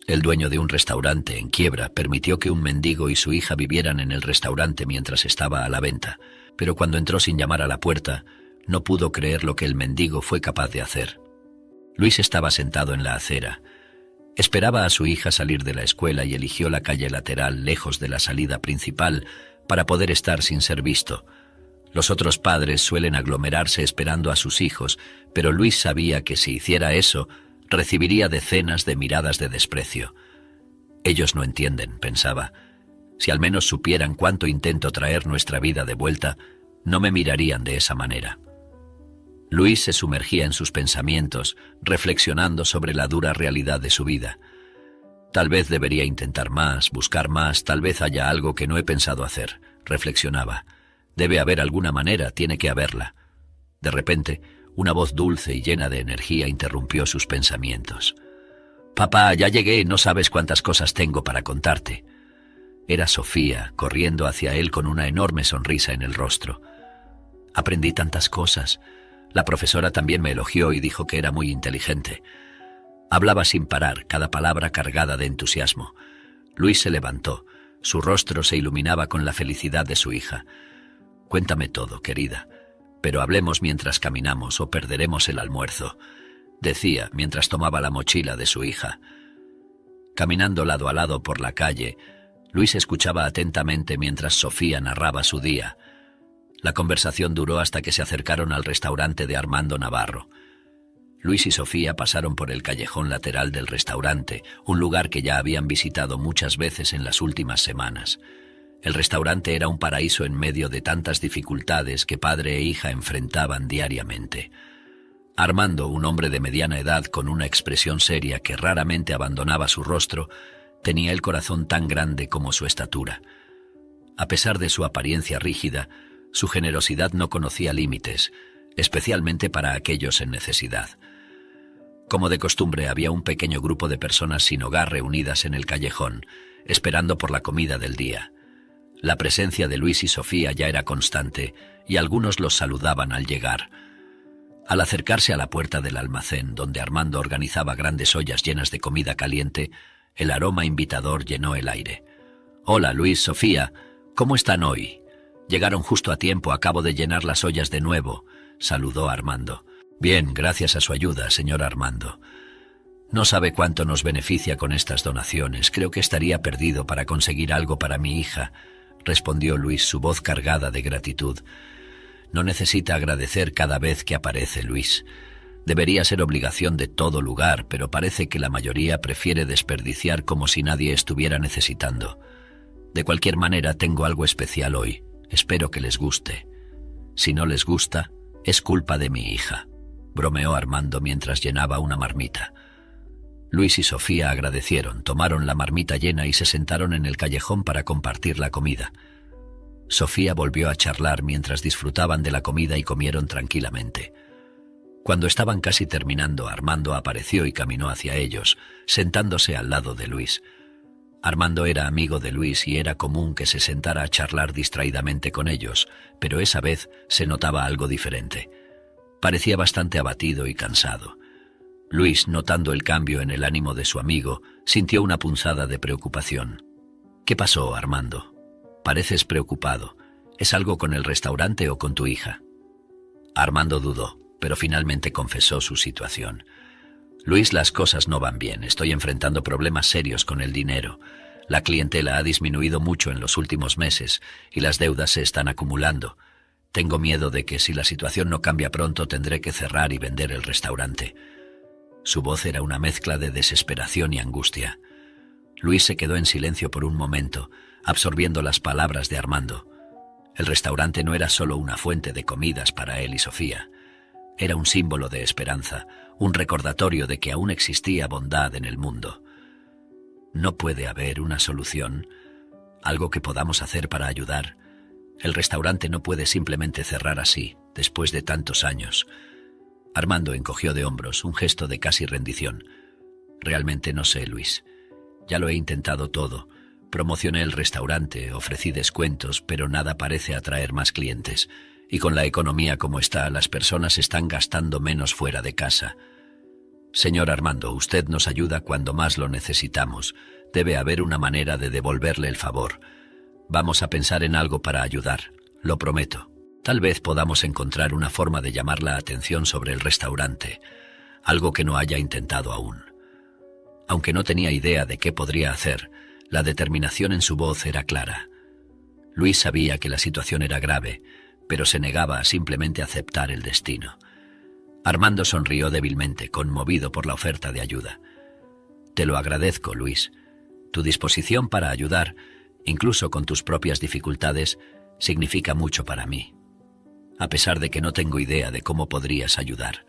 El dueño de un restaurante en quiebra permitió que un mendigo y su hija vivieran en el restaurante mientras estaba a la venta, pero cuando entró sin llamar a la puerta, no pudo creer lo que el mendigo fue capaz de hacer. Luis estaba sentado en la acera. Esperaba a su hija salir de la escuela y eligió la calle lateral lejos de la salida principal para poder estar sin ser visto. Los otros padres suelen aglomerarse esperando a sus hijos, pero Luis sabía que si hiciera eso, recibiría decenas de miradas de desprecio. Ellos no entienden, pensaba. Si al menos supieran cuánto intento traer nuestra vida de vuelta, no me mirarían de esa manera. Luis se sumergía en sus pensamientos, reflexionando sobre la dura realidad de su vida. Tal vez debería intentar más, buscar más, tal vez haya algo que no he pensado hacer, reflexionaba. Debe haber alguna manera, tiene que haberla. De repente, una voz dulce y llena de energía interrumpió sus pensamientos. «Papá, ya llegué, no sabes cuántas cosas tengo para contarte». Era Sofía, corriendo hacia él con una enorme sonrisa en el rostro. «Aprendí tantas cosas. La profesora también me elogió y dijo que era muy inteligente». Hablaba sin parar, cada palabra cargada de entusiasmo. Luis se levantó. Su rostro se iluminaba con la felicidad de su hija. «Cuéntame todo, querida, pero hablemos mientras caminamos o perderemos el almuerzo», decía mientras tomaba la mochila de su hija. Caminando lado a lado por la calle, Luis escuchaba atentamente mientras Sofía narraba su día. La conversación duró hasta que se acercaron al restaurante de Armando Navarro. Luis y Sofía pasaron por el callejón lateral del restaurante, un lugar que ya habían visitado muchas veces en las últimas semanas. El restaurante era un paraíso en medio de tantas dificultades que padre e hija enfrentaban diariamente. Armando, un hombre de mediana edad con una expresión seria que raramente abandonaba su rostro, tenía el corazón tan grande como su estatura. A pesar de su apariencia rígida, su generosidad no conocía límites, especialmente para aquellos en necesidad. Como de costumbre, había un pequeño grupo de personas sin hogar reunidas en el callejón, esperando por la comida del día. La presencia de Luis y Sofía ya era constante, y algunos los saludaban al llegar. Al acercarse a la puerta del almacén, donde Armando organizaba grandes ollas llenas de comida caliente, el aroma invitador llenó el aire. «Hola, Luis, Sofía, ¿cómo están hoy? Llegaron justo a tiempo, acabo de llenar las ollas de nuevo», saludó Armando. «Bien, gracias a su ayuda, señor Armando. No sabe cuánto nos beneficia con estas donaciones. Creo que estaría perdido para conseguir algo para mi hija», respondió Luis, su voz cargada de gratitud. «No necesita agradecer cada vez que aparece, Luis. Debería ser obligación de todo lugar, pero parece que la mayoría prefiere desperdiciar como si nadie estuviera necesitando. De cualquier manera, tengo algo especial hoy. Espero que les guste. Si no les gusta, es culpa de mi hija», bromeó Armando mientras llenaba una marmita. Luis y Sofía agradecieron, tomaron la marmita llena y se sentaron en el callejón para compartir la comida. Sofía volvió a charlar mientras disfrutaban de la comida y comieron tranquilamente. Cuando estaban casi terminando, Armando apareció y caminó hacia ellos, sentándose al lado de Luis. Armando era amigo de Luis y era común que se sentara a charlar distraídamente con ellos, pero esa vez se notaba algo diferente. Parecía bastante abatido y cansado. Luis, notando el cambio en el ánimo de su amigo, sintió una punzada de preocupación. «¿Qué pasó, Armando? Pareces preocupado. ¿Es algo con el restaurante o con tu hija?» Armando dudó, pero finalmente confesó su situación. «Luis, las cosas no van bien. Estoy enfrentando problemas serios con el dinero. La clientela ha disminuido mucho en los últimos meses y las deudas se están acumulando. Tengo miedo de que si la situación no cambia pronto tendré que cerrar y vender el restaurante». Su voz era una mezcla de desesperación y angustia. Luis se quedó en silencio por un momento, absorbiendo las palabras de Armando. El restaurante no era solo una fuente de comidas para él y Sofía. Era un símbolo de esperanza, un recordatorio de que aún existía bondad en el mundo. ¿No puede haber una solución? ¿Algo que podamos hacer para ayudar? El restaurante no puede simplemente cerrar así, después de tantos años. Armando encogió de hombros, un gesto de casi rendición. «Realmente no sé, Luis. Ya lo he intentado todo. Promocioné el restaurante, ofrecí descuentos, pero nada parece atraer más clientes. Y con la economía como está, las personas están gastando menos fuera de casa. Señor Armando, usted nos ayuda cuando más lo necesitamos. Debe haber una manera de devolverle el favor. Vamos a pensar en algo para ayudar, lo prometo. Tal vez podamos encontrar una forma de llamar la atención sobre el restaurante, algo que no haya intentado aún. Aunque no tenía idea de qué podría hacer, la determinación en su voz era clara. Luis sabía que la situación era grave, pero se negaba a simplemente aceptar el destino. Armando sonrió débilmente, conmovido por la oferta de ayuda. Te lo agradezco, Luis. Tu disposición para ayudar, incluso con tus propias dificultades, significa mucho para mí. A pesar de que no tengo idea de cómo podrías ayudar.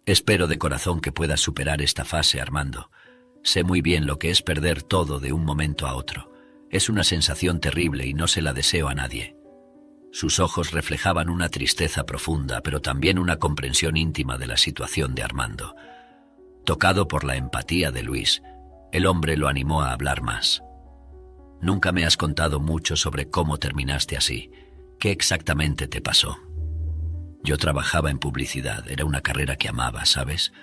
Espero de corazón que puedas superar esta fase, Armando. Sé muy bien lo que es perder todo de un momento a otro. Es una sensación terrible y no se la deseo a nadie. Sus ojos reflejaban una tristeza profunda, pero también una comprensión íntima de la situación de Armando. Tocado por la empatía de Luis, el hombre lo animó a hablar más. Nunca me has contado mucho sobre cómo terminaste así. ¿Qué exactamente te pasó? Yo trabajaba en publicidad, era una carrera que amaba, ¿sabes?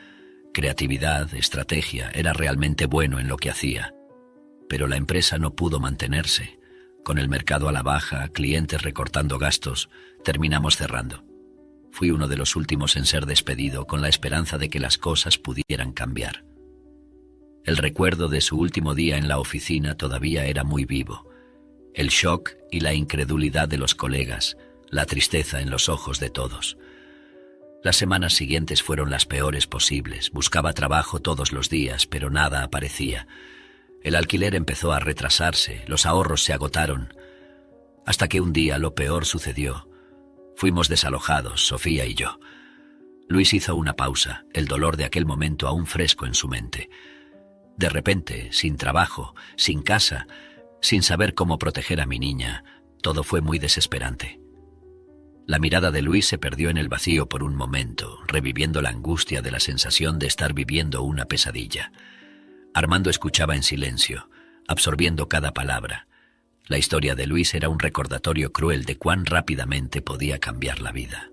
Creatividad, estrategia, era realmente bueno en lo que hacía. Pero la empresa no pudo mantenerse. Con el mercado a la baja, clientes recortando gastos, terminamos cerrando. Fui uno de los últimos en ser despedido con la esperanza de que las cosas pudieran cambiar. El recuerdo de su último día en la oficina todavía era muy vivo. El shock y la incredulidad de los colegas, la tristeza en los ojos de todos. Las semanas siguientes fueron las peores posibles. Buscaba trabajo todos los días, pero nada aparecía. El alquiler empezó a retrasarse, los ahorros se agotaron. Hasta que un día lo peor sucedió. Fuimos desalojados, Sofía y yo. Luis hizo una pausa, el dolor de aquel momento aún fresco en su mente. De repente, sin trabajo, sin casa, sin saber cómo proteger a mi niña, todo fue muy desesperante. La mirada de Luis se perdió en el vacío por un momento, reviviendo la angustia de la sensación de estar viviendo una pesadilla. Armando escuchaba en silencio, absorbiendo cada palabra. La historia de Luis era un recordatorio cruel de cuán rápidamente podía cambiar la vida.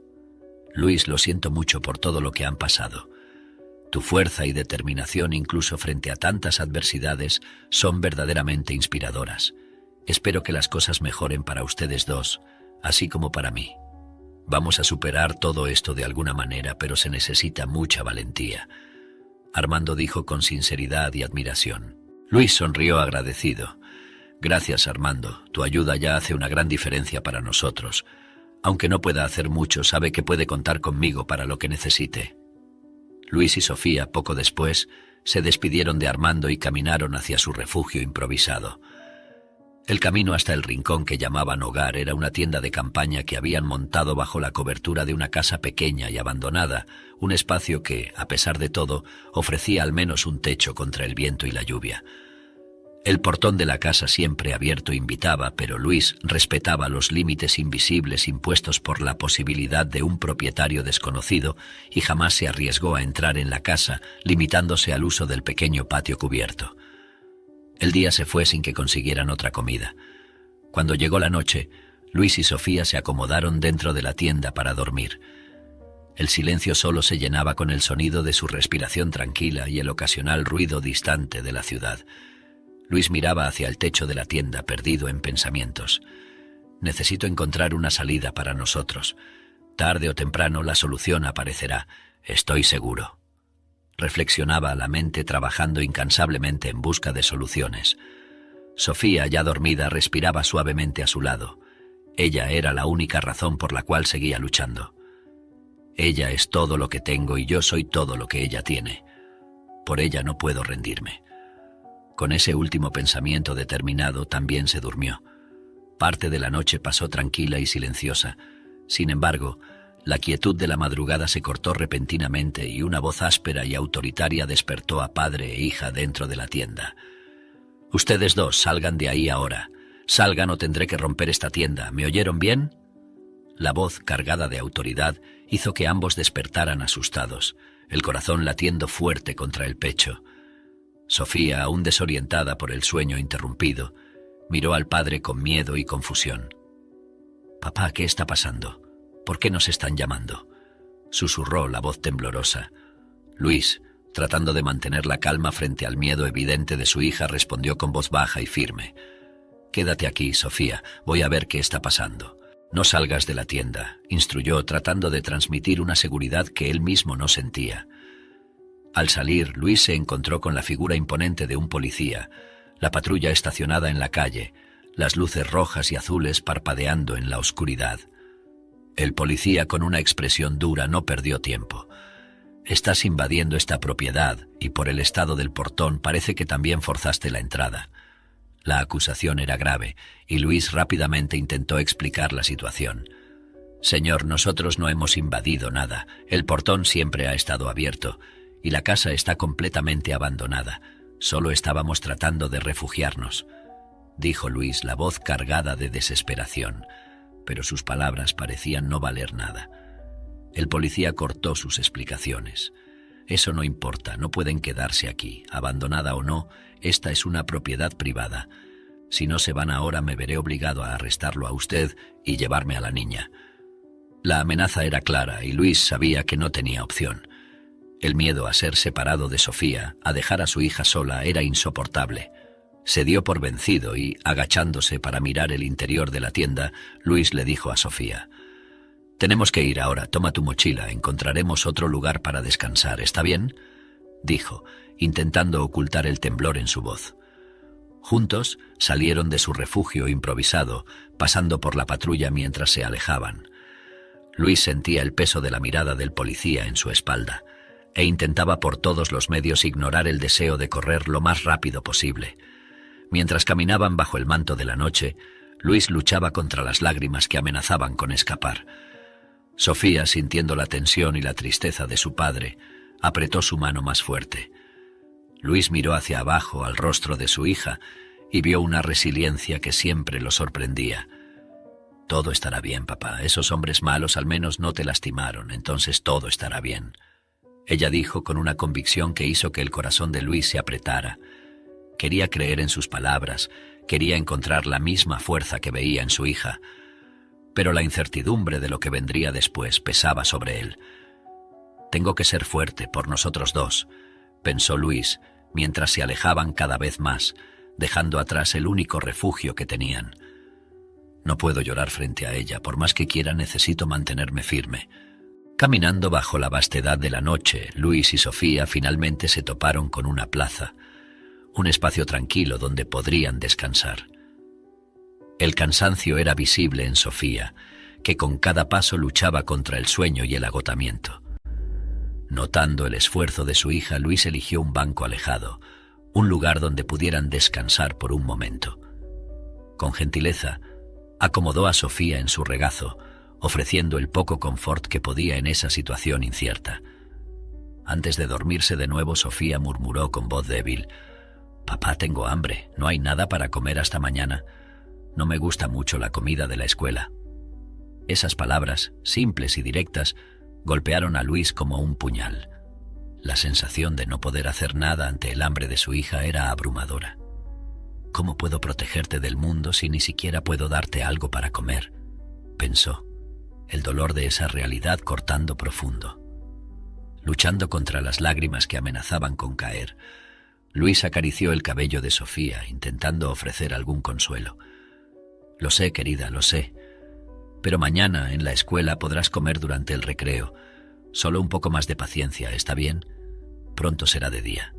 Luis, lo siento mucho por todo lo que han pasado. Tu fuerza y determinación, incluso frente a tantas adversidades, son verdaderamente inspiradoras. Espero que las cosas mejoren para ustedes dos, así como para mí. Vamos a superar todo esto de alguna manera, pero se necesita mucha valentía. Armando dijo con sinceridad y admiración. Luis sonrió agradecido. Gracias, Armando. Tu ayuda ya hace una gran diferencia para nosotros. Aunque no pueda hacer mucho, sabe que puede contar conmigo para lo que necesite. Luis y Sofía, poco después, se despidieron de Armando y caminaron hacia su refugio improvisado. El camino hasta el rincón que llamaban hogar era una tienda de campaña que habían montado bajo la cobertura de una casa pequeña y abandonada, un espacio que, a pesar de todo, ofrecía al menos un techo contra el viento y la lluvia. El portón de la casa siempre abierto invitaba, pero Luis respetaba los límites invisibles impuestos por la posibilidad de un propietario desconocido y jamás se arriesgó a entrar en la casa, limitándose al uso del pequeño patio cubierto. El día se fue sin que consiguieran otra comida. Cuando llegó la noche, Luis y Sofía se acomodaron dentro de la tienda para dormir. El silencio solo se llenaba con el sonido de su respiración tranquila y el ocasional ruido distante de la ciudad. Luis miraba hacia el techo de la tienda, perdido en pensamientos. Necesito encontrar una salida para nosotros. Tarde o temprano la solución aparecerá, estoy seguro. Reflexionaba la mente trabajando incansablemente en busca de soluciones. Sofía, ya dormida, respiraba suavemente a su lado. Ella era la única razón por la cual seguía luchando. Ella es todo lo que tengo y yo soy todo lo que ella tiene. Por ella no puedo rendirme. Con ese último pensamiento determinado también se durmió. Parte de la noche pasó tranquila y silenciosa. Sin embargo, la quietud de la madrugada se cortó repentinamente y una voz áspera y autoritaria despertó a padre e hija dentro de la tienda. «Ustedes dos, salgan de ahí ahora. Salgan o tendré que romper esta tienda. ¿Me oyeron bien?» La voz, cargada de autoridad, hizo que ambos despertaran asustados, el corazón latiendo fuerte contra el pecho. Sofía, aún desorientada por el sueño interrumpido, miró al padre con miedo y confusión. «Papá, ¿qué está pasando? ¿Por qué nos están llamando?», susurró la voz temblorosa. «Luis, Tratando de mantener la calma frente al miedo evidente de su hija, respondió con voz baja y firme. «Quédate aquí, Sofía, voy a ver qué está pasando». «No salgas de la tienda», instruyó, tratando de transmitir una seguridad que él mismo no sentía. Al salir, Luis se encontró con la figura imponente de un policía, la patrulla estacionada en la calle, las luces rojas y azules parpadeando en la oscuridad. El policía, con una expresión dura, no perdió tiempo. «Estás invadiendo esta propiedad y por el estado del portón parece que también forzaste la entrada». La acusación era grave y Luis rápidamente intentó explicar la situación. «Señor, nosotros no hemos invadido nada. El portón siempre ha estado abierto y la casa está completamente abandonada. Solo estábamos tratando de refugiarnos», dijo Luis, la voz cargada de desesperación, pero sus palabras parecían no valer nada. El policía cortó sus explicaciones. «Eso no importa, no pueden quedarse aquí. Abandonada o no, esta es una propiedad privada. Si no se van ahora, me veré obligado a arrestarlo a usted y llevarme a la niña». La amenaza era clara y Luis sabía que no tenía opción. El miedo a ser separado de Sofía, a dejar a su hija sola, era insoportable. Se dio por vencido y, agachándose para mirar el interior de la tienda, Luis le dijo a Sofía: «Tenemos que ir ahora, toma tu mochila, encontraremos otro lugar para descansar, ¿está bien?», dijo, intentando ocultar el temblor en su voz. Juntos salieron de su refugio improvisado, pasando por la patrulla mientras se alejaban. Luis sentía el peso de la mirada del policía en su espalda e intentaba por todos los medios ignorar el deseo de correr lo más rápido posible. Mientras caminaban bajo el manto de la noche, Luis luchaba contra las lágrimas que amenazaban con escapar. Sofía, sintiendo la tensión y la tristeza de su padre, apretó su mano más fuerte. Luis miró hacia abajo al rostro de su hija y vio una resiliencia que siempre lo sorprendía. «Todo estará bien, papá. Esos hombres malos al menos no te lastimaron, entonces todo estará bien», ella dijo con una convicción que hizo que el corazón de Luis se apretara. Quería creer en sus palabras, quería encontrar la misma fuerza que veía en su hija, pero la incertidumbre de lo que vendría después pesaba sobre él. «Tengo que ser fuerte por nosotros dos», pensó Luis, mientras se alejaban cada vez más, dejando atrás el único refugio que tenían. «No puedo llorar frente a ella, por más que quiera necesito mantenerme firme». Caminando bajo la vastedad de la noche, Luis y Sofía finalmente se toparon con una plaza, un espacio tranquilo donde podrían descansar. El cansancio era visible en Sofía, que con cada paso luchaba contra el sueño y el agotamiento. Notando el esfuerzo de su hija, Luis eligió un banco alejado, un lugar donde pudieran descansar por un momento. Con gentileza, acomodó a Sofía en su regazo, ofreciendo el poco confort que podía en esa situación incierta. Antes de dormirse de nuevo, Sofía murmuró con voz débil: «Papá, tengo hambre, no hay nada para comer hasta mañana. No me gusta mucho la comida de la escuela». Esas palabras, simples y directas, golpearon a Luis como un puñal. La sensación de no poder hacer nada ante el hambre de su hija era abrumadora. «¿Cómo puedo protegerte del mundo si ni siquiera puedo darte algo para comer?», pensó, el dolor de esa realidad cortando profundo. Luchando contra las lágrimas que amenazaban con caer, Luis acarició el cabello de Sofía, intentando ofrecer algún consuelo. «Lo sé, querida, lo sé. Pero mañana en la escuela podrás comer durante el recreo. Solo un poco más de paciencia, ¿está bien? Pronto será de día».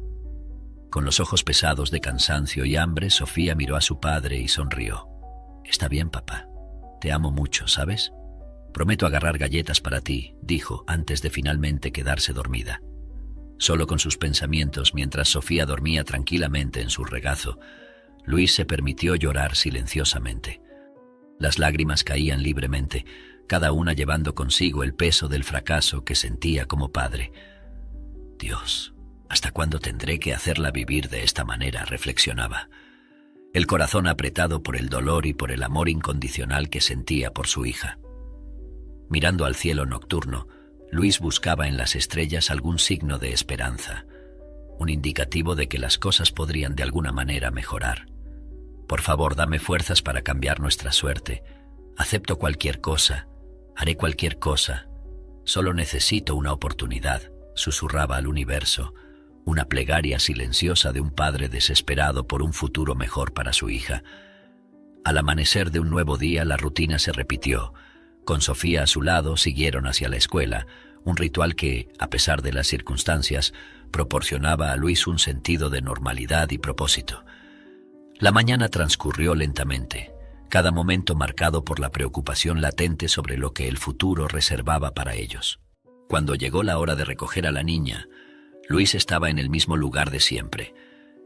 Con los ojos pesados de cansancio y hambre, Sofía miró a su padre y sonrió. «Está bien, papá. Te amo mucho, ¿sabes? Prometo agarrar galletas para ti», dijo, antes de finalmente quedarse dormida. Solo con sus pensamientos, mientras Sofía dormía tranquilamente en su regazo, Luis se permitió llorar silenciosamente. Las lágrimas caían libremente, cada una llevando consigo el peso del fracaso que sentía como padre. «Dios, ¿hasta cuándo tendré que hacerla vivir de esta manera?», reflexionaba, el corazón apretado por el dolor y por el amor incondicional que sentía por su hija. Mirando al cielo nocturno, Luis buscaba en las estrellas algún signo de esperanza, un indicativo de que las cosas podrían de alguna manera mejorar. «Por favor, dame fuerzas para cambiar nuestra suerte. Acepto cualquier cosa, haré cualquier cosa. Solo necesito una oportunidad», susurraba al universo, una plegaria silenciosa de un padre desesperado por un futuro mejor para su hija. Al amanecer de un nuevo día, la rutina se repitió. Con Sofía a su lado, siguieron hacia la escuela, un ritual que, a pesar de las circunstancias, proporcionaba a Luis un sentido de normalidad y propósito. La mañana transcurrió lentamente, cada momento marcado por la preocupación latente sobre lo que el futuro reservaba para ellos. Cuando llegó la hora de recoger a la niña, Luis estaba en el mismo lugar de siempre,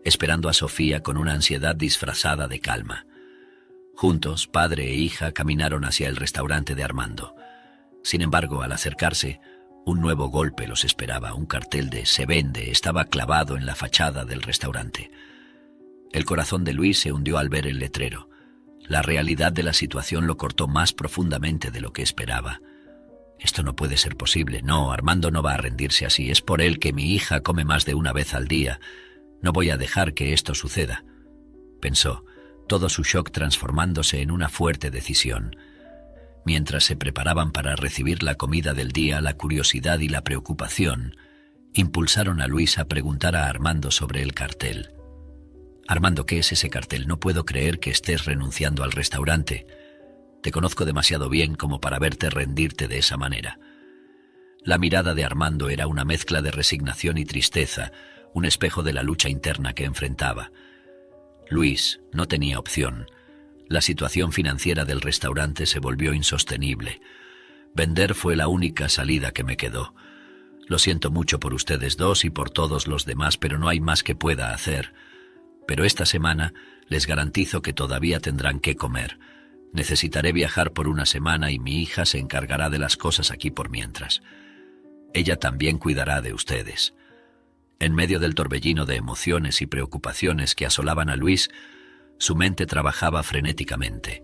esperando a Sofía con una ansiedad disfrazada de calma. Juntos, padre e hija caminaron hacia el restaurante de Armando. Sin embargo, al acercarse, un nuevo golpe los esperaba. Un cartel de "Se vende" estaba clavado en la fachada del restaurante. El corazón de Luis se hundió al ver el letrero. La realidad de la situación lo cortó más profundamente de lo que esperaba. Esto no puede ser posible. No, Armando no va a rendirse así. Es por él que mi hija come más de una vez al día. No voy a dejar que esto suceda, pensó, todo su shock transformándose en una fuerte decisión. Mientras se preparaban para recibir la comida del día, la curiosidad y la preocupación impulsaron a Luis a preguntar a Armando sobre el cartel. «Armando, ¿qué es ese cartel? No puedo creer que estés renunciando al restaurante. Te conozco demasiado bien como para verte rendirte de esa manera». La mirada de Armando era una mezcla de resignación y tristeza, un espejo de la lucha interna que enfrentaba. Luis no tenía opción. La situación financiera del restaurante se volvió insostenible. Vender fue la única salida que me quedó. Lo siento mucho por ustedes dos y por todos los demás, pero no hay más que pueda hacer. Pero esta semana les garantizo que todavía tendrán que comer. Necesitaré viajar por una semana y mi hija se encargará de las cosas aquí por mientras. Ella también cuidará de ustedes. En medio del torbellino de emociones y preocupaciones que asolaban a Luis, su mente trabajaba frenéticamente.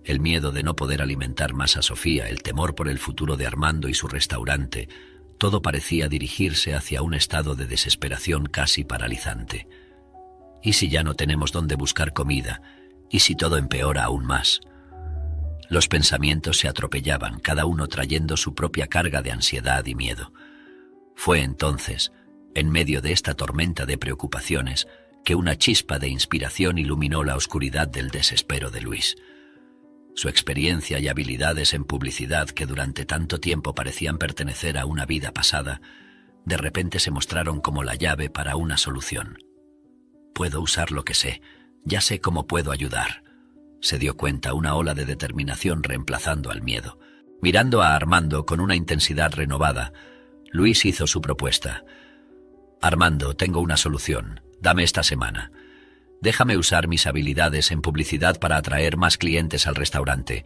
El miedo de no poder alimentar más a Sofía, el temor por el futuro de Armando y su restaurante, todo parecía dirigirse hacia un estado de desesperación casi paralizante. ¿Y si ya no tenemos dónde buscar comida? ¿Y si todo empeora aún más? Los pensamientos se atropellaban, cada uno trayendo su propia carga de ansiedad y miedo. Fue entonces, en medio de esta tormenta de preocupaciones, que una chispa de inspiración iluminó la oscuridad del desespero de Luis. Su experiencia y habilidades en publicidad, que durante tanto tiempo parecían pertenecer a una vida pasada, de repente se mostraron como la llave para una solución. «Puedo usar lo que sé, ya sé cómo puedo ayudar», se dio cuenta, una ola de determinación reemplazando al miedo. Mirando a Armando con una intensidad renovada, Luis hizo su propuesta. «Armando, tengo una solución. Dame esta semana. Déjame usar mis habilidades en publicidad para atraer más clientes al restaurante.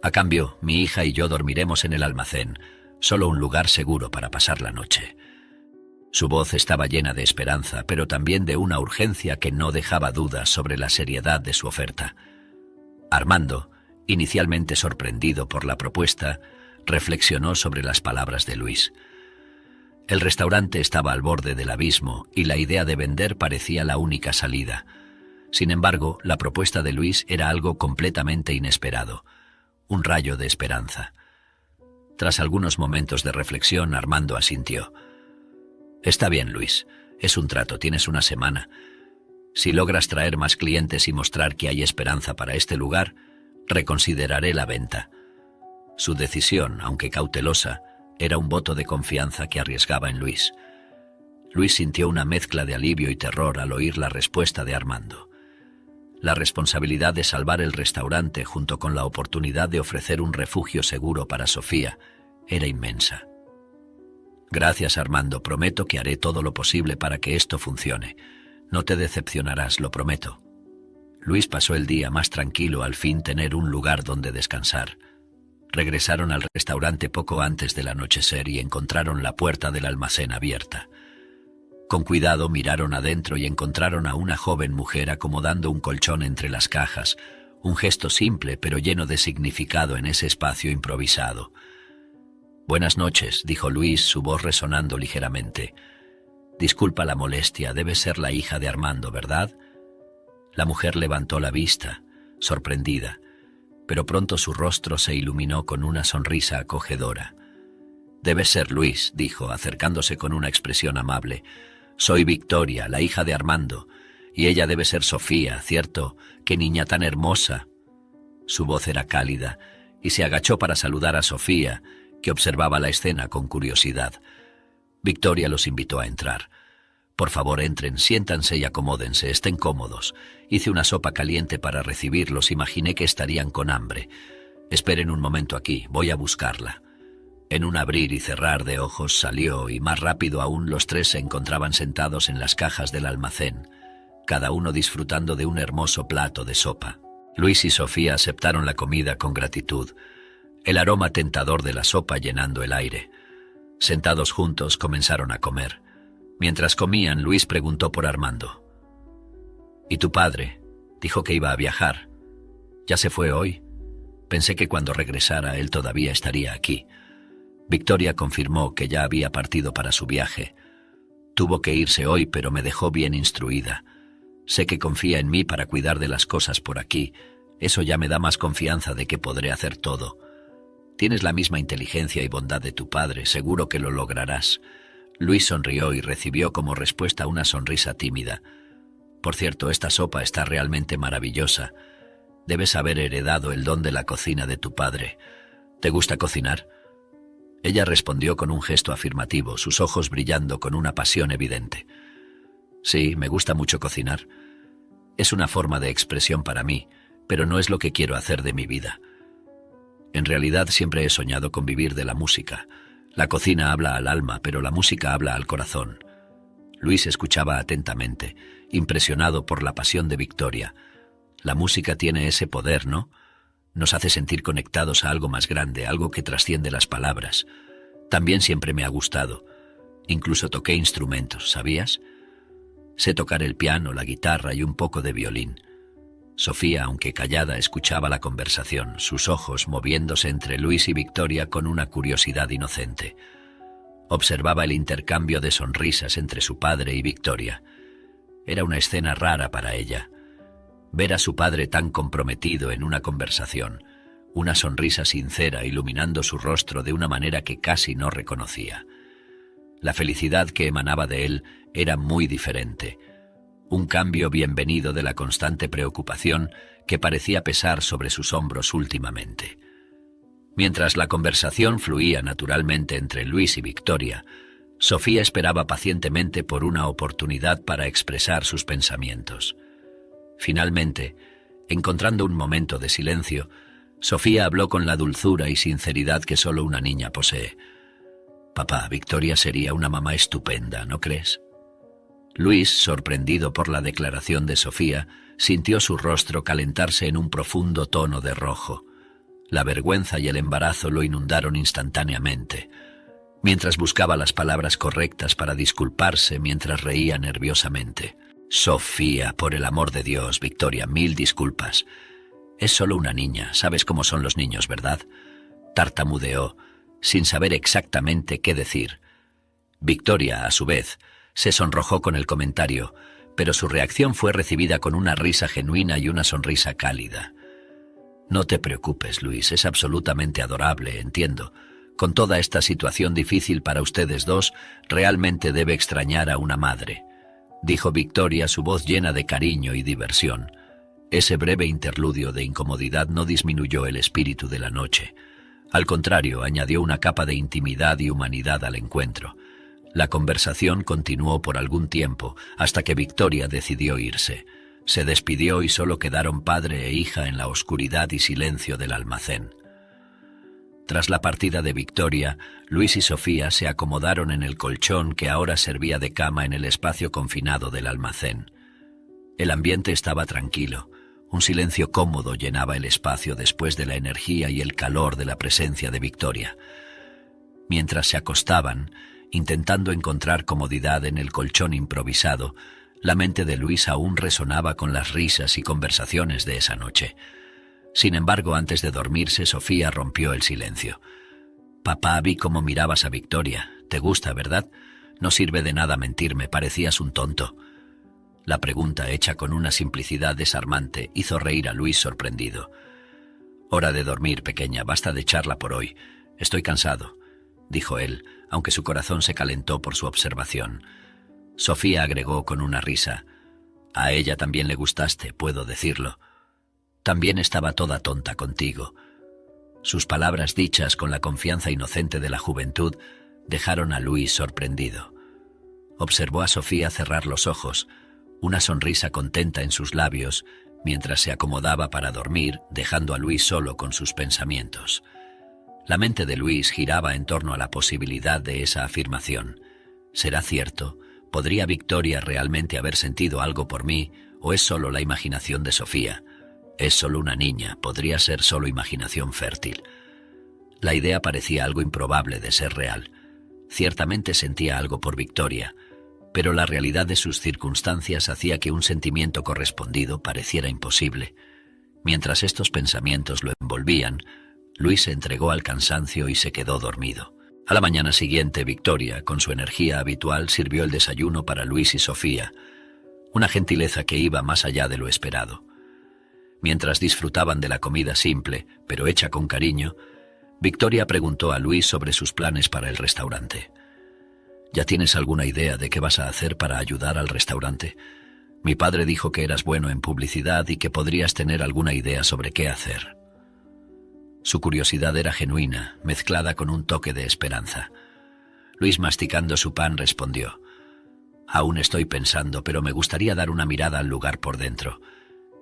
A cambio, mi hija y yo dormiremos en el almacén, solo un lugar seguro para pasar la noche». Su voz estaba llena de esperanza, pero también de una urgencia que no dejaba dudas sobre la seriedad de su oferta. Armando, inicialmente sorprendido por la propuesta, reflexionó sobre las palabras de Luis. El restaurante estaba al borde del abismo y la idea de vender parecía la única salida. Sin embargo, la propuesta de Luis era algo completamente inesperado, un rayo de esperanza. Tras algunos momentos de reflexión, Armando asintió. «Está bien, Luis. Es un trato, tienes una semana. Si logras traer más clientes y mostrar que hay esperanza para este lugar, reconsideraré la venta». Su decisión, aunque cautelosa, era un voto de confianza que arriesgaba en Luis. Luis sintió una mezcla de alivio y terror al oír la respuesta de Armando. La responsabilidad de salvar el restaurante junto con la oportunidad de ofrecer un refugio seguro para Sofía era inmensa. «Gracias, Armando. Prometo que haré todo lo posible para que esto funcione. No te decepcionarás, lo prometo». Luis pasó el día más tranquilo al fin tener un lugar donde descansar. Regresaron al restaurante poco antes del anochecer y encontraron la puerta del almacén abierta. Con cuidado miraron adentro y encontraron a una joven mujer acomodando un colchón entre las cajas, un gesto simple pero lleno de significado en ese espacio improvisado. «Buenas noches», dijo Luis, su voz resonando ligeramente. «Disculpa la molestia, debe ser la hija de Armando, ¿verdad?» La mujer levantó la vista, sorprendida, pero pronto su rostro se iluminó con una sonrisa acogedora. «Debe ser Luis», dijo, acercándose con una expresión amable. Soy Victoria, la hija de Armando, y ella debe ser Sofía, ¿cierto? ¡Qué niña tan hermosa! Su voz era cálida, y se agachó para saludar a Sofía, que observaba la escena con curiosidad. Victoria los invitó a entrar. Por favor, entren, siéntanse y acomódense, estén cómodos. Hice una sopa caliente para recibirlos, imaginé que estarían con hambre. Esperen un momento aquí, voy a buscarla. En un abrir y cerrar de ojos salió, y más rápido aún los tres se encontraban sentados en las cajas del almacén, cada uno disfrutando de un hermoso plato de sopa. Luis y Sofía aceptaron la comida con gratitud, el aroma tentador de la sopa llenando el aire. Sentados juntos comenzaron a comer. Mientras comían, Luis preguntó por Armando. ¿Y tu padre? Dijo que iba a viajar. ¿Ya se fue hoy? Pensé que cuando regresara él todavía estaría aquí. Victoria confirmó que ya había partido para su viaje. Tuvo que irse hoy, pero me dejó bien instruida. Sé que confía en mí para cuidar de las cosas por aquí. Eso ya me da más confianza de que podré hacer todo. Tienes la misma inteligencia y bondad de tu padre, seguro que lo lograrás. Luis sonrió y recibió como respuesta una sonrisa tímida. Por cierto, esta sopa está realmente maravillosa. Debes haber heredado el don de la cocina de tu padre. ¿Te gusta cocinar? Ella respondió con un gesto afirmativo, sus ojos brillando con una pasión evidente. Sí, me gusta mucho cocinar. Es una forma de expresión para mí, pero no es lo que quiero hacer de mi vida. En realidad siempre he soñado con vivir de la música. La cocina habla al alma, pero la música habla al corazón. Luis escuchaba atentamente, impresionado por la pasión de Victoria. La música tiene ese poder, ¿no? Nos hace sentir conectados a algo más grande, algo que trasciende las palabras. También siempre me ha gustado. Incluso toqué instrumentos, ¿sabías? Sé tocar el piano, la guitarra y un poco de violín. Sofía, aunque callada, escuchaba la conversación, sus ojos moviéndose entre Luis y Victoria con una curiosidad inocente. Observaba el intercambio de sonrisas entre su padre y Victoria. Era una escena rara para ella. Ver a su padre tan comprometido en una conversación, una sonrisa sincera iluminando su rostro de una manera que casi no reconocía. La felicidad que emanaba de él era muy diferente. Un cambio bienvenido de la constante preocupación que parecía pesar sobre sus hombros últimamente. Mientras la conversación fluía naturalmente entre Luis y Victoria, Sofía esperaba pacientemente por una oportunidad para expresar sus pensamientos. Finalmente, encontrando un momento de silencio, Sofía habló con la dulzura y sinceridad que solo una niña posee. «Papá, Victoria sería una mamá estupenda, ¿no crees?» Luis, sorprendido por la declaración de Sofía, sintió su rostro calentarse en un profundo tono de rojo. La vergüenza y el embarazo lo inundaron instantáneamente. Mientras buscaba las palabras correctas para disculparse, mientras reía nerviosamente. «Sofía, por el amor de Dios, Victoria, 1000 disculpas. Es solo una niña, sabes cómo son los niños, ¿verdad?» Tartamudeó, sin saber exactamente qué decir. Victoria, a su vez, se sonrojó con el comentario, pero su reacción fue recibida con una risa genuina y una sonrisa cálida. «No te preocupes, Luis, es absolutamente adorable, entiendo. Con toda esta situación difícil para ustedes dos, realmente debe extrañar a una madre», dijo Victoria, su voz llena de cariño y diversión. Ese breve interludio de incomodidad no disminuyó el espíritu de la noche. Al contrario, añadió una capa de intimidad y humanidad al encuentro. La conversación continuó por algún tiempo, hasta que Victoria decidió irse. Se despidió y solo quedaron padre e hija en la oscuridad y silencio del almacén. Tras la partida de Victoria, Luis y Sofía se acomodaron en el colchón que ahora servía de cama en el espacio confinado del almacén. El ambiente estaba tranquilo. Un silencio cómodo llenaba el espacio después de la energía y el calor de la presencia de Victoria. Mientras se acostaban, intentando encontrar comodidad en el colchón improvisado, la mente de Luis aún resonaba con las risas y conversaciones de esa noche. Sin embargo, antes de dormirse, Sofía rompió el silencio. «Papá, vi cómo mirabas a Victoria. Te gusta, ¿verdad? No sirve de nada mentirme, parecías un tonto». La pregunta, hecha con una simplicidad desarmante, hizo reír a Luis sorprendido. «Hora de dormir, pequeña, basta de charla por hoy. Estoy cansado», dijo él, aunque su corazón se calentó por su observación. Sofía agregó con una risa. A ella también le gustaste, puedo decirlo. También estaba toda tonta contigo. Sus palabras dichas con la confianza inocente de la juventud dejaron a Luis sorprendido. Observó a Sofía cerrar los ojos, una sonrisa contenta en sus labios, mientras se acomodaba para dormir, dejando a Luis solo con sus pensamientos. La mente de Luis giraba en torno a la posibilidad de esa afirmación. ¿Será cierto? ¿Podría Victoria realmente haber sentido algo por mí, o es solo la imaginación de Sofía? Es solo una niña, podría ser solo imaginación fértil. La idea parecía algo improbable de ser real. Ciertamente sentía algo por Victoria, pero la realidad de sus circunstancias hacía que un sentimiento correspondido pareciera imposible. Mientras estos pensamientos lo envolvían, Luis se entregó al cansancio y se quedó dormido. A la mañana siguiente, Victoria, con su energía habitual, sirvió el desayuno para Luis y Sofía, una gentileza que iba más allá de lo esperado. Mientras disfrutaban de la comida simple, pero hecha con cariño, Victoria preguntó a Luis sobre sus planes para el restaurante. ¿Ya tienes alguna idea de qué vas a hacer para ayudar al restaurante? Mi padre dijo que eras bueno en publicidad y que podrías tener alguna idea sobre qué hacer. Su curiosidad era genuina, mezclada con un toque de esperanza. Luis, masticando su pan, respondió: Aún estoy pensando, pero me gustaría dar una mirada al lugar por dentro.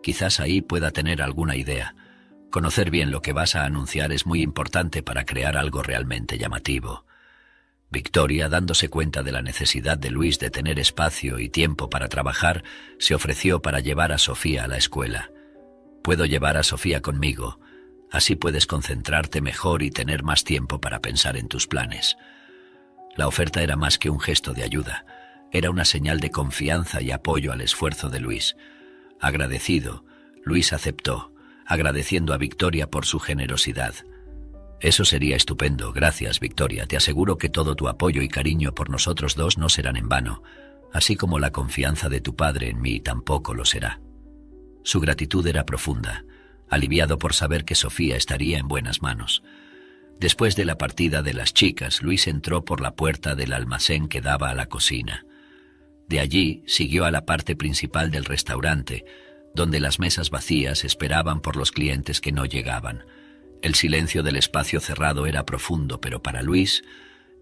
Quizás ahí pueda tener alguna idea. Conocer bien lo que vas a anunciar es muy importante para crear algo realmente llamativo. Victoria, dándose cuenta de la necesidad de Luis de tener espacio y tiempo para trabajar, se ofreció para llevar a Sofía a la escuela. Puedo llevar a Sofía conmigo. Así puedes concentrarte mejor y tener más tiempo para pensar en tus planes. La oferta era más que un gesto de ayuda. Era una señal de confianza y apoyo al esfuerzo de Luis. Agradecido, Luis aceptó, agradeciendo a Victoria por su generosidad. Eso sería estupendo, gracias, Victoria. Te aseguro que todo tu apoyo y cariño por nosotros dos no serán en vano, así como la confianza de tu padre en mí tampoco lo será. Su gratitud era profunda, aliviado por saber que Sofía estaría en buenas manos. Después de la partida de las chicas, Luis entró por la puerta del almacén que daba a la cocina. De allí siguió a la parte principal del restaurante, donde las mesas vacías esperaban por los clientes que no llegaban. El silencio del espacio cerrado era profundo, pero para Luis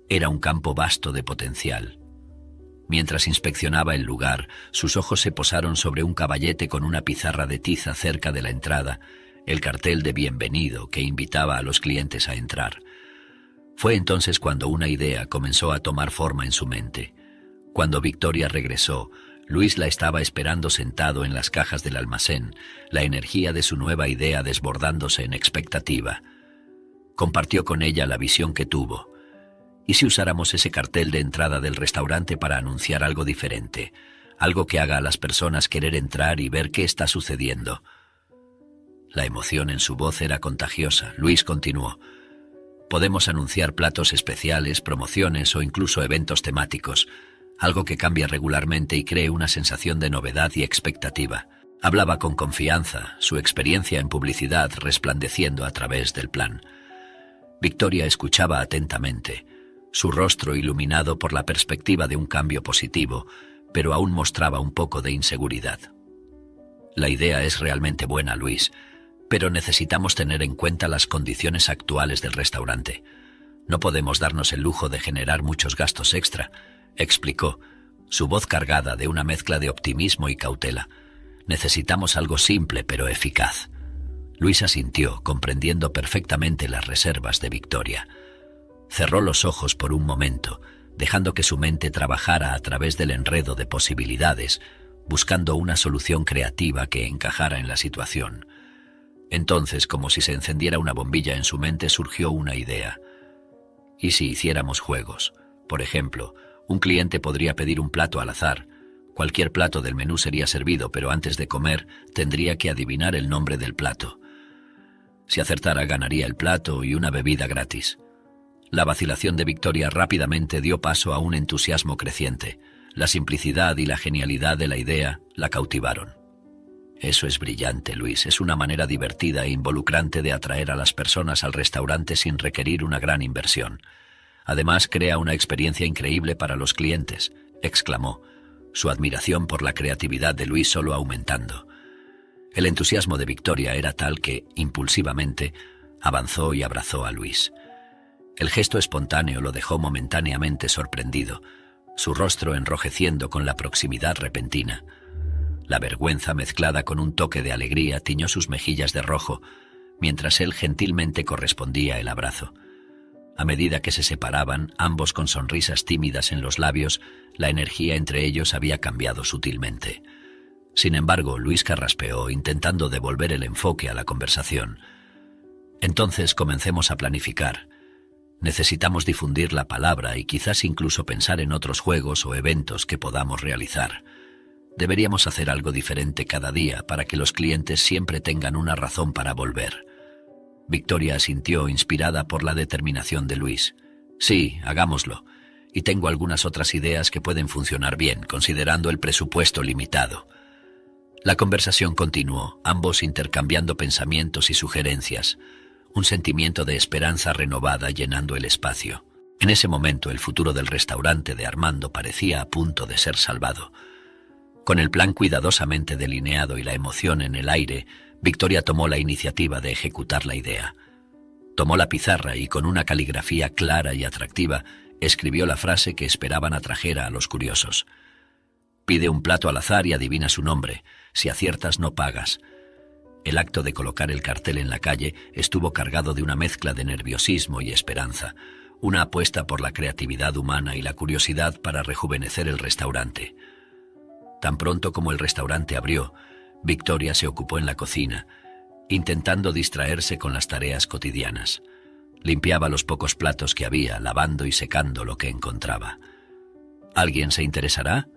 era un campo vasto de potencial. Mientras inspeccionaba el lugar, sus ojos se posaron sobre un caballete con una pizarra de tiza cerca de la entrada, el cartel de bienvenido que invitaba a los clientes a entrar. Fue entonces cuando una idea comenzó a tomar forma en su mente. Cuando Victoria regresó, Luis la estaba esperando sentado en las cajas del almacén, la energía de su nueva idea desbordándose en expectativa. Compartió con ella la visión que tuvo. ¿Y si usáramos ese cartel de entrada del restaurante para anunciar algo diferente? Algo que haga a las personas querer entrar y ver qué está sucediendo. La emoción en su voz era contagiosa. Luis continuó: Podemos anunciar platos especiales, promociones o incluso eventos temáticos. Algo que cambia regularmente y cree una sensación de novedad y expectativa. Hablaba con confianza, su experiencia en publicidad resplandeciendo a través del plan. Victoria escuchaba atentamente, su rostro iluminado por la perspectiva de un cambio positivo, pero aún mostraba un poco de inseguridad. La idea es realmente buena, Luis, pero necesitamos tener en cuenta las condiciones actuales del restaurante. No podemos darnos el lujo de generar muchos gastos extra, explicó, su voz cargada de una mezcla de optimismo y cautela. Necesitamos algo simple pero eficaz. Luis asintió, comprendiendo perfectamente las reservas de Victoria. Cerró los ojos por un momento, dejando que su mente trabajara a través del enredo de posibilidades, buscando una solución creativa que encajara en la situación. Entonces, como si se encendiera una bombilla en su mente, surgió una idea. ¿Y si hiciéramos juegos? Por ejemplo, un cliente podría pedir un plato al azar. Cualquier plato del menú sería servido, pero antes de comer tendría que adivinar el nombre del plato. Si acertara, ganaría el plato y una bebida gratis. La vacilación de Victoria rápidamente dio paso a un entusiasmo creciente. La simplicidad y la genialidad de la idea la cautivaron. Eso es brillante, Luis. Es una manera divertida e involucrante de atraer a las personas al restaurante sin requerir una gran inversión. Además, crea una experiencia increíble para los clientes, exclamó. su admiración por la creatividad de Luis solo aumentando. El entusiasmo de Victoria era tal que, impulsivamente, avanzó y abrazó a Luis. El gesto espontáneo lo dejó momentáneamente sorprendido, su rostro enrojeciendo con la proximidad repentina. La vergüenza mezclada con un toque de alegría tiñó sus mejillas de rojo, mientras él gentilmente correspondía el abrazo. A medida que se separaban, ambos con sonrisas tímidas en los labios, la energía entre ellos había cambiado sutilmente. Sin embargo, Luis carraspeó, intentando devolver el enfoque a la conversación. Entonces comencemos a planificar. Necesitamos difundir la palabra y quizás incluso pensar en otros juegos o eventos que podamos realizar. Deberíamos hacer algo diferente cada día para que los clientes siempre tengan una razón para volver. Victoria asintió, inspirada por la determinación de Luis. Sí, hagámoslo. Y tengo algunas otras ideas que pueden funcionar bien, considerando el presupuesto limitado. La conversación continuó, ambos intercambiando pensamientos y sugerencias, un sentimiento de esperanza renovada llenando el espacio. En ese momento el futuro del restaurante de Armando parecía a punto de ser salvado. Con el plan cuidadosamente delineado y la emoción en el aire, Victoria tomó la iniciativa de ejecutar la idea. Tomó la pizarra y con una caligrafía clara y atractiva, escribió la frase que esperaban atrajera a los curiosos. Pide un plato al azar y adivina su nombre. Si aciertas, no pagas. El acto de colocar el cartel en la calle estuvo cargado de una mezcla de nerviosismo y esperanza, una apuesta por la creatividad humana y la curiosidad para rejuvenecer el restaurante. Tan pronto como el restaurante abrió, Victoria se ocupó en la cocina, intentando distraerse con las tareas cotidianas. Limpiaba los pocos platos que había, lavando y secando lo que encontraba. ¿Alguien se interesará?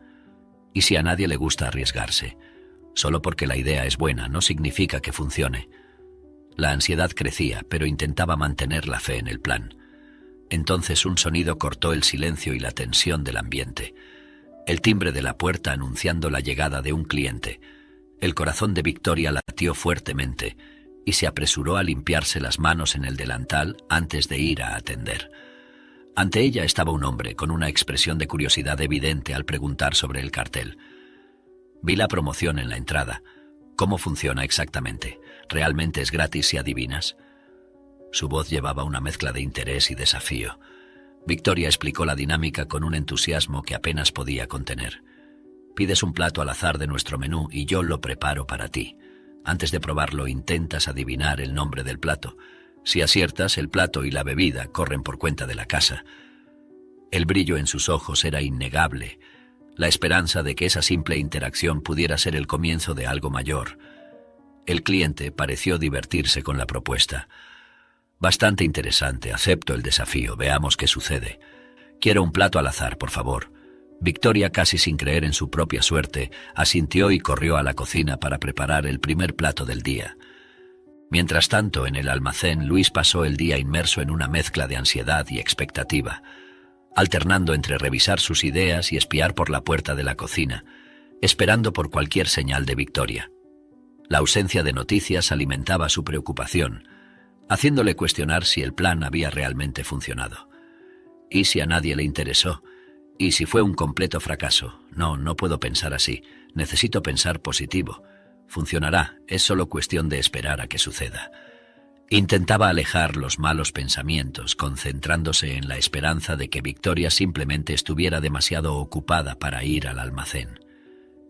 ¿Y si a nadie le gusta arriesgarse? Solo porque la idea es buena no significa que funcione. La ansiedad crecía, pero intentaba mantener la fe en el plan. Entonces un sonido cortó el silencio y la tensión del ambiente. El timbre de la puerta anunciando la llegada de un cliente. El corazón de Victoria latió fuertemente y se apresuró a limpiarse las manos en el delantal antes de ir a atender. Ante ella estaba un hombre con una expresión de curiosidad evidente al preguntar sobre el cartel. Vi la promoción en la entrada. ¿Cómo funciona exactamente? ¿Realmente es gratis si adivinas? Su voz llevaba una mezcla de interés y desafío. Victoria explicó la dinámica con un entusiasmo que apenas podía contener. Pides un plato al azar de nuestro menú y yo lo preparo para ti. Antes de probarlo, intentas adivinar el nombre del plato. Si aciertas, el plato y la bebida corren por cuenta de la casa. El brillo en sus ojos era innegable. La esperanza de que esa simple interacción pudiera ser el comienzo de algo mayor. El cliente pareció divertirse con la propuesta. Bastante interesante, acepto el desafío, veamos qué sucede. Quiero un plato al azar, por favor. Victoria, casi sin creer en su propia suerte, asintió y corrió a la cocina para preparar el primer plato del día. Mientras tanto, en el almacén, Luis pasó el día inmerso en una mezcla de ansiedad y expectativa, alternando entre revisar sus ideas y espiar por la puerta de la cocina, esperando por cualquier señal de Victoria. La ausencia de noticias alimentaba su preocupación, haciéndole cuestionar si el plan había realmente funcionado. ¿Y si a nadie le interesó? ¿Y si fue un completo fracaso? No puedo pensar así. Necesito pensar positivo. Funcionará, es solo cuestión de esperar a que suceda. Intentaba alejar los malos pensamientos, concentrándose en la esperanza de que Victoria simplemente estuviera demasiado ocupada para ir al almacén.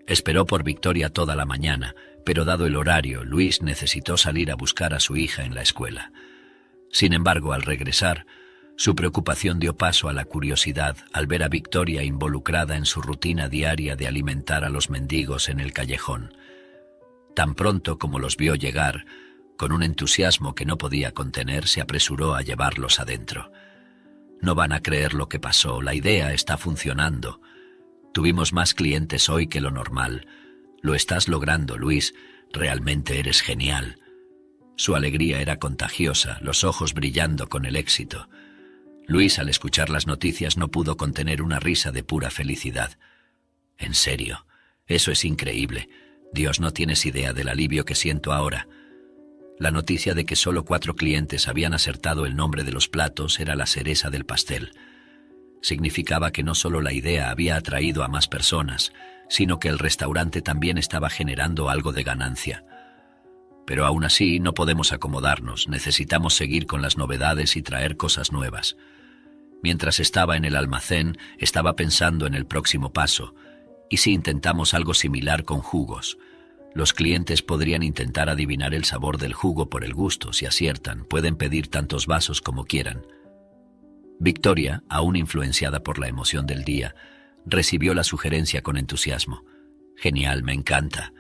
Esperó por Victoria toda la mañana, pero dado el horario, Luis necesitó salir a buscar a su hija en la escuela. Sin embargo, al regresar, su preocupación dio paso a la curiosidad al ver a Victoria involucrada en su rutina diaria de alimentar a los mendigos en el callejón. Tan pronto como los vio llegar, con un entusiasmo que no podía contener, se apresuró a llevarlos adentro. No van a creer lo que pasó, la idea está funcionando. Tuvimos más clientes hoy que lo normal. Lo estás logrando, Luis, realmente eres genial. Su alegría era contagiosa, los ojos brillando con el éxito. Luis, al escuchar las noticias, no pudo contener una risa de pura felicidad. En serio, eso es increíble. Dios, no tienes idea del alivio que siento ahora. La noticia de que solo 4 clientes habían acertado el nombre de los platos era la cereza del pastel. Significaba que no solo la idea había atraído a más personas, sino que el restaurante también estaba generando algo de ganancia. Pero aún así no podemos acomodarnos, necesitamos seguir con las novedades y traer cosas nuevas. Mientras estaba en el almacén, estaba pensando en el próximo paso. ¿Y si intentamos algo similar con jugos? Los clientes podrían intentar adivinar el sabor del jugo por el gusto. Si aciertan, pueden pedir tantos vasos como quieran. Victoria, aún influenciada por la emoción del día, recibió la sugerencia con entusiasmo. Genial, me encanta.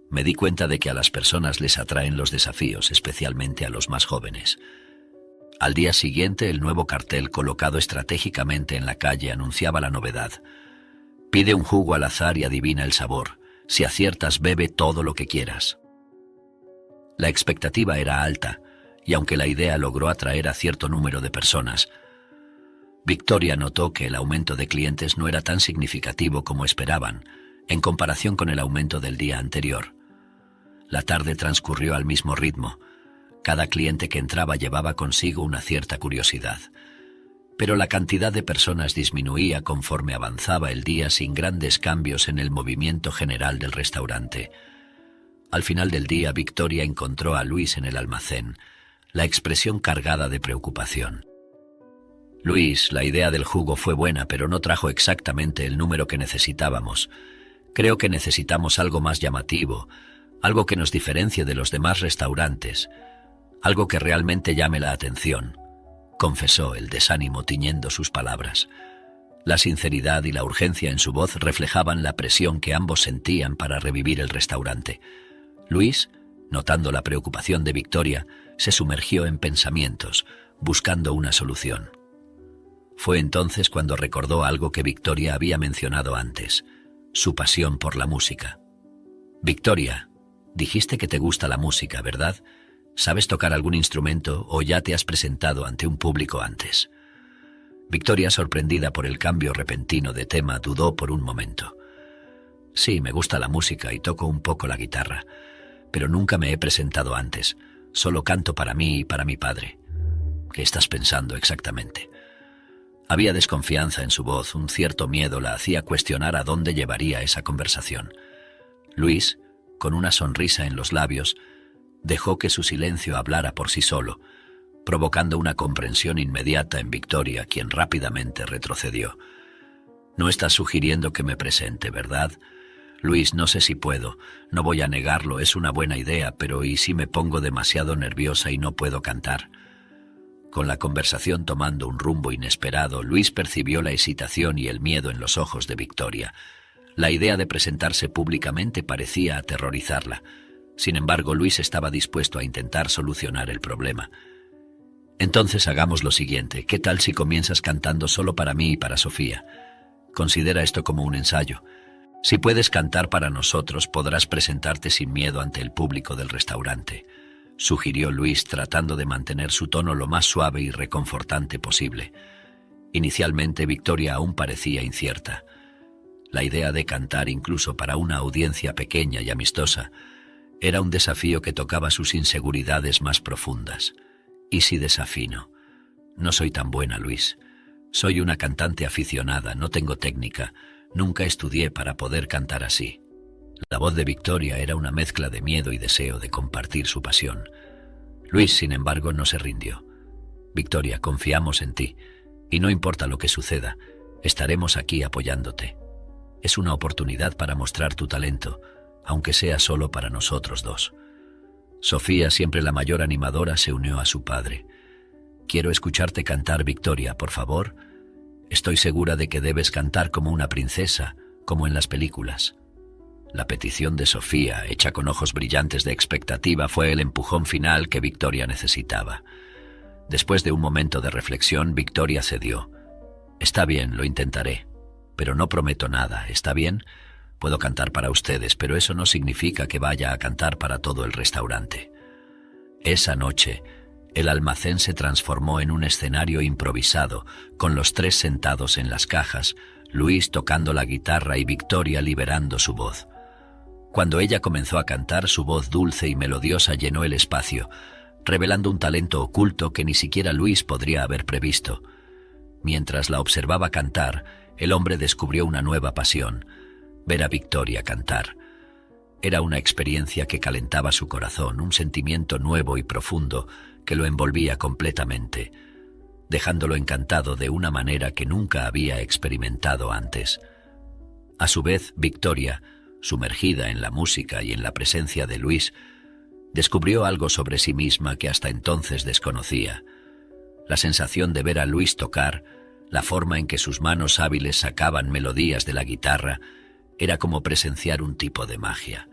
Me di cuenta de que a las personas les atraen los desafíos, especialmente a los más jóvenes. Al día siguiente, el nuevo cartel colocado estratégicamente en la calle anunciaba la novedad. Pide un jugo al azar y adivina el sabor. Si aciertas, bebe todo lo que quieras. La expectativa era alta, y aunque la idea logró atraer a cierto número de personas, Victoria notó que el aumento de clientes no era tan significativo como esperaban, en comparación con el aumento del día anterior. La tarde transcurrió al mismo ritmo. Cada cliente que entraba llevaba consigo una cierta curiosidad. Pero la cantidad de personas disminuía conforme avanzaba el día sin grandes cambios en el movimiento general del restaurante. Al final del día, Victoria encontró a Luis en el almacén, la expresión cargada de preocupación. Luis, la idea del jugo fue buena, pero no trajo exactamente el número que necesitábamos. Creo que necesitamos algo más llamativo, algo que nos diferencie de los demás restaurantes, algo que realmente llame la atención, confesó, el desánimo tiñendo sus palabras. La sinceridad y la urgencia en su voz reflejaban la presión que ambos sentían para revivir el restaurante. Luis, notando la preocupación de Victoria, se sumergió en pensamientos, buscando una solución. Fue entonces cuando recordó algo que Victoria había mencionado antes, su pasión por la música. Victoria, dijiste que te gusta la música, ¿verdad? ¿Sabes tocar algún instrumento o ya te has presentado ante un público antes? Victoria, sorprendida por el cambio repentino de tema, dudó por un momento. Sí, me gusta la música y toco un poco la guitarra, pero nunca me he presentado antes. Solo canto para mí y para mi padre. ¿Qué estás pensando exactamente? Había desconfianza en su voz, un cierto miedo la hacía cuestionar a dónde llevaría esa conversación. Luis, con una sonrisa en los labios, dejó que su silencio hablara por sí solo, provocando una comprensión inmediata en Victoria, quien rápidamente retrocedió. No estás sugiriendo que me presente, ¿verdad? Luis, no sé si puedo. No voy a negarlo, es una buena idea, pero ¿y si me pongo demasiado nerviosa y no puedo cantar? Con la conversación tomando un rumbo inesperado, Luis percibió la excitación y el miedo en los ojos de Victoria. La idea de presentarse públicamente parecía aterrorizarla. Sin embargo, Luis estaba dispuesto a intentar solucionar el problema. Entonces hagamos lo siguiente. ¿Qué tal si comienzas cantando solo para mí y para Sofía? Considera esto como un ensayo. Si puedes cantar para nosotros, podrás presentarte sin miedo ante el público del restaurante, sugirió Luis, tratando de mantener su tono lo más suave y reconfortante posible. Inicialmente, Victoria aún parecía incierta. La idea de cantar incluso para una audiencia pequeña y amistosa era un desafío que tocaba sus inseguridades más profundas. ¿Y si desafino? No soy tan buena, Luis. Soy una cantante aficionada, no tengo técnica, nunca estudié para poder cantar así. La voz de Victoria era una mezcla de miedo y deseo de compartir su pasión. Luis, sin embargo, no se rindió. Victoria, confiamos en ti, y no importa lo que suceda, estaremos aquí apoyándote. Es una oportunidad para mostrar tu talento, aunque sea solo para nosotros dos. Sofía, siempre la mayor animadora, se unió a su padre. Quiero escucharte cantar, Victoria, por favor. Estoy segura de que debes cantar como una princesa, como en las películas. La petición de Sofía, hecha con ojos brillantes de expectativa, fue el empujón final que Victoria necesitaba. Después de un momento de reflexión, Victoria cedió. Está bien, lo intentaré, pero no prometo nada, ¿está bien? Puedo cantar para ustedes, pero eso no significa que vaya a cantar para todo el restaurante. Esa noche, el almacén se transformó en un escenario improvisado, con los tres sentados en las cajas, Luis tocando la guitarra y Victoria liberando su voz. Cuando ella comenzó a cantar, su voz dulce y melodiosa llenó el espacio, revelando un talento oculto que ni siquiera Luis podría haber previsto. Mientras la observaba cantar, el hombre descubrió una nueva pasión, ver a Victoria cantar. Era una experiencia que calentaba su corazón, un sentimiento nuevo y profundo que lo envolvía completamente, dejándolo encantado de una manera que nunca había experimentado antes. A su vez, Victoria, sumergida en la música y en la presencia de Luis, descubrió algo sobre sí misma que hasta entonces desconocía. La sensación de ver a Luis tocar, la forma en que sus manos hábiles sacaban melodías de la guitarra, era como presenciar un tipo de magia.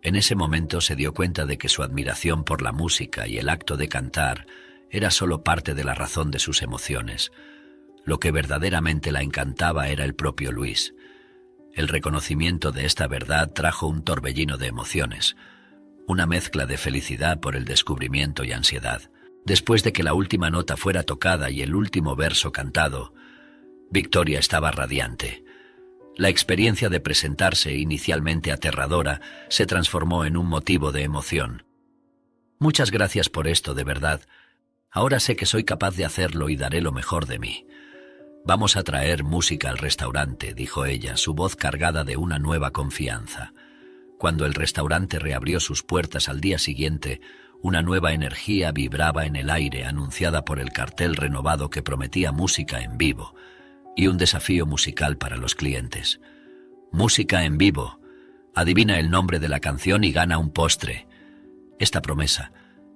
En ese momento se dio cuenta de que su admiración por la música y el acto de cantar era solo parte de la razón de sus emociones. Lo que verdaderamente la encantaba era el propio Luis. El reconocimiento de esta verdad trajo un torbellino de emociones, una mezcla de felicidad por el descubrimiento y ansiedad. Después de que la última nota fuera tocada y el último verso cantado, Victoria estaba radiante. La experiencia de presentarse, inicialmente aterradora, se transformó en un motivo de emoción. «Muchas gracias por esto, de verdad. Ahora sé que soy capaz de hacerlo y daré lo mejor de mí. Vamos a traer música al restaurante», dijo ella, su voz cargada de una nueva confianza. Cuando el restaurante reabrió sus puertas al día siguiente, una nueva energía vibraba en el aire, anunciada por el cartel renovado que prometía música en vivo y un desafío musical para los clientes. «Música en vivo. Adivina el nombre de la canción y gana un postre». Esta promesa,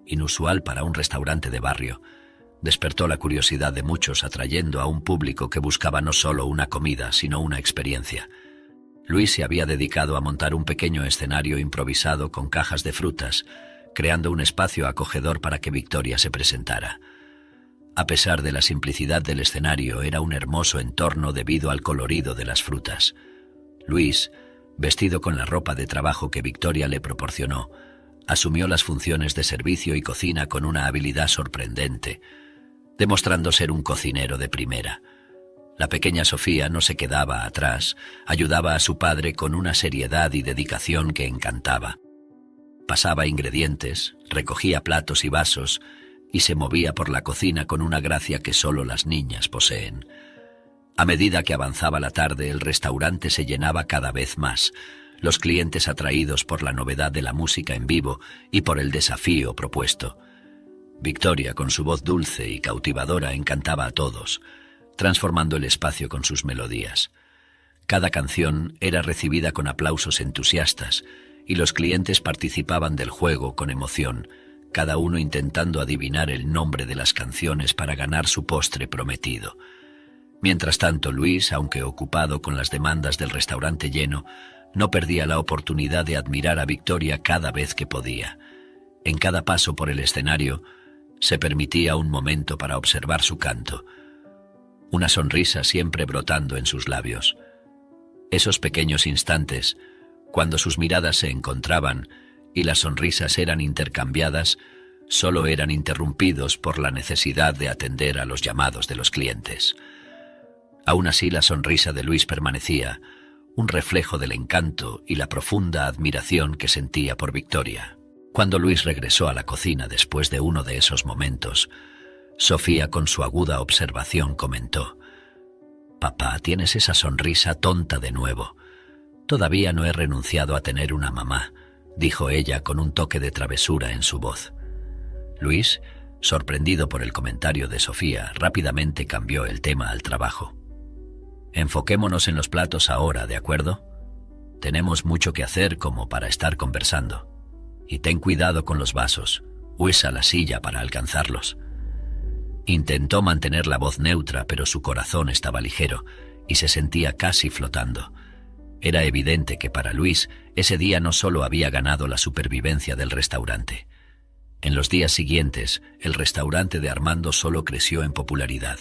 inusual para un restaurante de barrio, despertó la curiosidad de muchos, atrayendo a un público que buscaba no solo una comida, sino una experiencia. Luis se había dedicado a montar un pequeño escenario improvisado con cajas de frutas, creando un espacio acogedor para que Victoria se presentara. A pesar de la simplicidad del escenario, era un hermoso entorno debido al colorido de las frutas. Luis, vestido con la ropa de trabajo que Victoria le proporcionó, asumió las funciones de servicio y cocina con una habilidad sorprendente, demostrando ser un cocinero de primera. La pequeña Sofía no se quedaba atrás, ayudaba a su padre con una seriedad y dedicación que encantaba. Pasaba ingredientes, recogía platos y vasos, y se movía por la cocina con una gracia que solo las niñas poseen. A medida que avanzaba la tarde, el restaurante se llenaba cada vez más, los clientes atraídos por la novedad de la música en vivo y por el desafío propuesto. Victoria, con su voz dulce y cautivadora, encantaba a todos, transformando el espacio con sus melodías. Cada canción era recibida con aplausos entusiastas, y los clientes participaban del juego con emoción, cada uno intentando adivinar el nombre de las canciones para ganar su postre prometido. Mientras tanto, Luis, aunque ocupado con las demandas del restaurante lleno, no perdía la oportunidad de admirar a Victoria cada vez que podía. En cada paso por el escenario, se permitía un momento para observar su canto, una sonrisa siempre brotando en sus labios. Esos pequeños instantes, cuando sus miradas se encontraban y las sonrisas eran intercambiadas, solo eran interrumpidos por la necesidad de atender a los llamados de los clientes. Aún así, la sonrisa de Luis permanecía, un reflejo del encanto y la profunda admiración que sentía por Victoria. Cuando Luis regresó a la cocina después de uno de esos momentos, Sofía, con su aguda observación, comentó: «Papá, tienes esa sonrisa tonta de nuevo. Todavía no he renunciado a tener una mamá», dijo ella con un toque de travesura en su voz. Luis, sorprendido por el comentario de Sofía, rápidamente cambió el tema al trabajo. «Enfoquémonos en los platos ahora, ¿de acuerdo? Tenemos mucho que hacer como para estar conversando. Y ten cuidado con los vasos, usa la silla para alcanzarlos». Intentó mantener la voz neutra, pero su corazón estaba ligero y se sentía casi flotando. Era evidente que para Luis ese día no solo había ganado la supervivencia del restaurante. En los días siguientes, el restaurante de Armando solo creció en popularidad.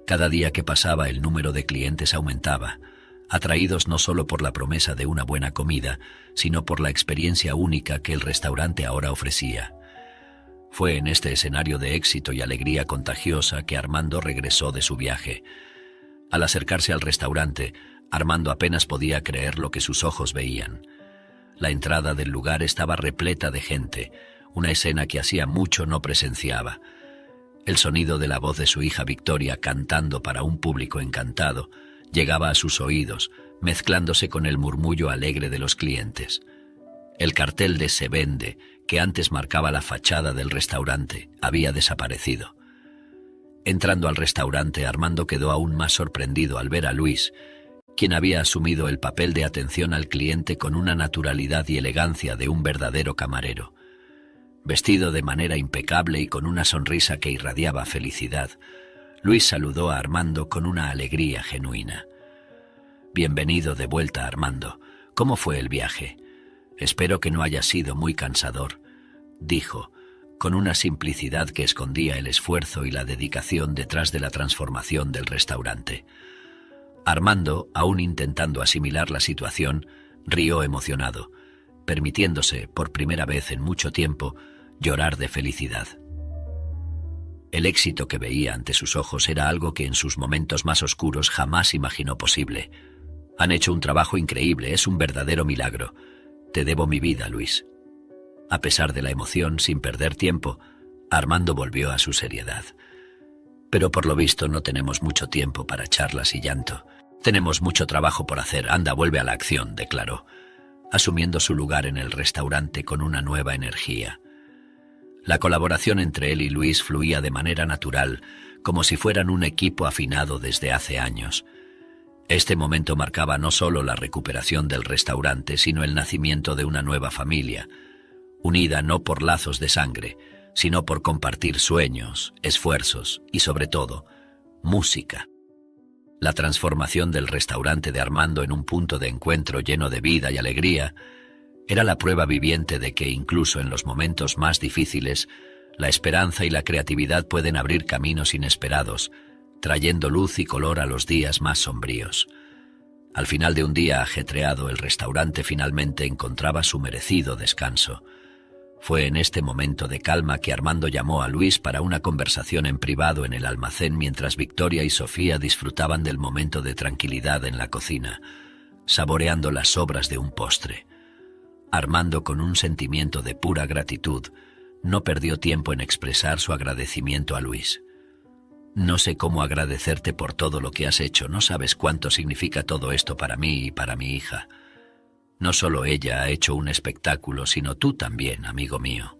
Cada día que pasaba, el número de clientes aumentaba, atraídos no solo por la promesa de una buena comida, sino por la experiencia única que el restaurante ahora ofrecía. Fue en este escenario de éxito y alegría contagiosa que Armando regresó de su viaje. Al acercarse al restaurante, Armando apenas podía creer lo que sus ojos veían. La entrada del lugar estaba repleta de gente, una escena que hacía mucho no presenciaba. El sonido de la voz de su hija Victoria cantando para un público encantado llegaba a sus oídos, mezclándose con el murmullo alegre de los clientes. El cartel de "Se vende", que antes marcaba la fachada del restaurante, había desaparecido. Entrando al restaurante, Armando quedó aún más sorprendido al ver a Luis, quien había asumido el papel de atención al cliente con una naturalidad y elegancia de un verdadero camarero. Vestido de manera impecable y con una sonrisa que irradiaba felicidad, Luis saludó a Armando con una alegría genuina. «Bienvenido de vuelta, Armando. ¿Cómo fue el viaje? Espero que no haya sido muy cansador», dijo, con una simplicidad que escondía el esfuerzo y la dedicación detrás de la transformación del restaurante. Armando, aún intentando asimilar la situación, rió emocionado, permitiéndose, por primera vez en mucho tiempo, llorar de felicidad. El éxito que veía ante sus ojos era algo que en sus momentos más oscuros jamás imaginó posible. «Han hecho un trabajo increíble, es un verdadero milagro. Te debo mi vida, Luis». A pesar de la emoción, sin perder tiempo, Armando volvió a su seriedad. «Pero por lo visto no tenemos mucho tiempo para charlas y llanto. Tenemos mucho trabajo por hacer. Anda, vuelve a la acción», declaró, asumiendo su lugar en el restaurante con una nueva energía. La colaboración entre él y Luis fluía de manera natural, como si fueran un equipo afinado desde hace años. Este momento marcaba no solo la recuperación del restaurante, sino el nacimiento de una nueva familia, unida no por lazos de sangre, sino por compartir sueños, esfuerzos y, sobre todo, música. La transformación del restaurante de Armando en un punto de encuentro lleno de vida y alegría era la prueba viviente de que incluso en los momentos más difíciles, la esperanza y la creatividad pueden abrir caminos inesperados, trayendo luz y color a los días más sombríos. Al final de un día ajetreado, el restaurante finalmente encontraba su merecido descanso. Fue en este momento de calma que Armando llamó a Luis para una conversación en privado en el almacén mientras Victoria y Sofía disfrutaban del momento de tranquilidad en la cocina, saboreando las sobras de un postre. Armando, con un sentimiento de pura gratitud, no perdió tiempo en expresar su agradecimiento a Luis. «No sé cómo agradecerte por todo lo que has hecho, no sabes cuánto significa todo esto para mí y para mi hija. No solo ella ha hecho un espectáculo, sino tú también, amigo mío».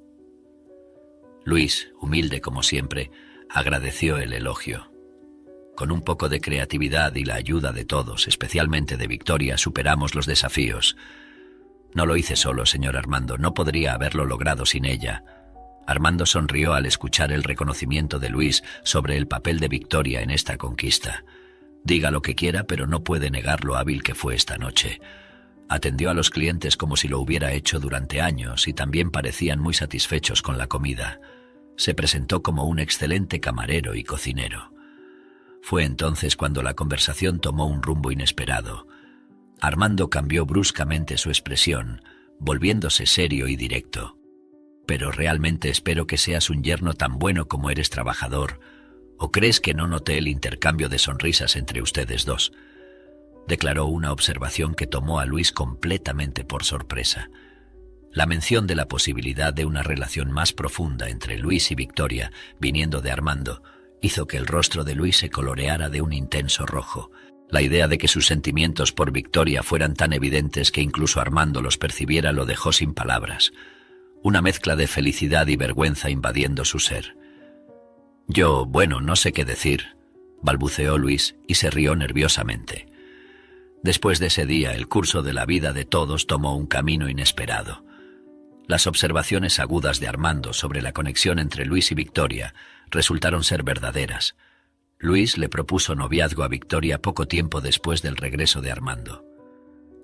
Luis, humilde como siempre, agradeció el elogio. «Con un poco de creatividad y la ayuda de todos, especialmente de Victoria, superamos los desafíos. No lo hice solo, señor Armando, no podría haberlo logrado sin ella». Armando sonrió al escuchar el reconocimiento de Luis sobre el papel de Victoria en esta conquista. Diga lo que quiera, pero no puede negar lo hábil que fue esta noche. Atendió a los clientes como si lo hubiera hecho durante años y también parecían muy satisfechos con la comida. Se presentó como un excelente camarero y cocinero. Fue entonces cuando la conversación tomó un rumbo inesperado. Armando cambió bruscamente su expresión, volviéndose serio y directo. «Pero realmente espero que seas un yerno tan bueno como eres trabajador. ¿O crees que no noté el intercambio de sonrisas entre ustedes dos?», declaró, una observación que tomó a Luis completamente por sorpresa. La mención de la posibilidad de una relación más profunda entre Luis y Victoria, viniendo de Armando, hizo que el rostro de Luis se coloreara de un intenso rojo. La idea de que sus sentimientos por Victoria fueran tan evidentes que incluso Armando los percibiera lo dejó sin palabras. Una mezcla de felicidad y vergüenza invadiendo su ser. Bueno, no sé qué decir», balbuceó Luis y se rió nerviosamente. Después de ese día, el curso de la vida de todos tomó un camino inesperado. Las observaciones agudas de Armando sobre la conexión entre Luis y Victoria resultaron ser verdaderas. Luis le propuso noviazgo a Victoria poco tiempo después del regreso de Armando.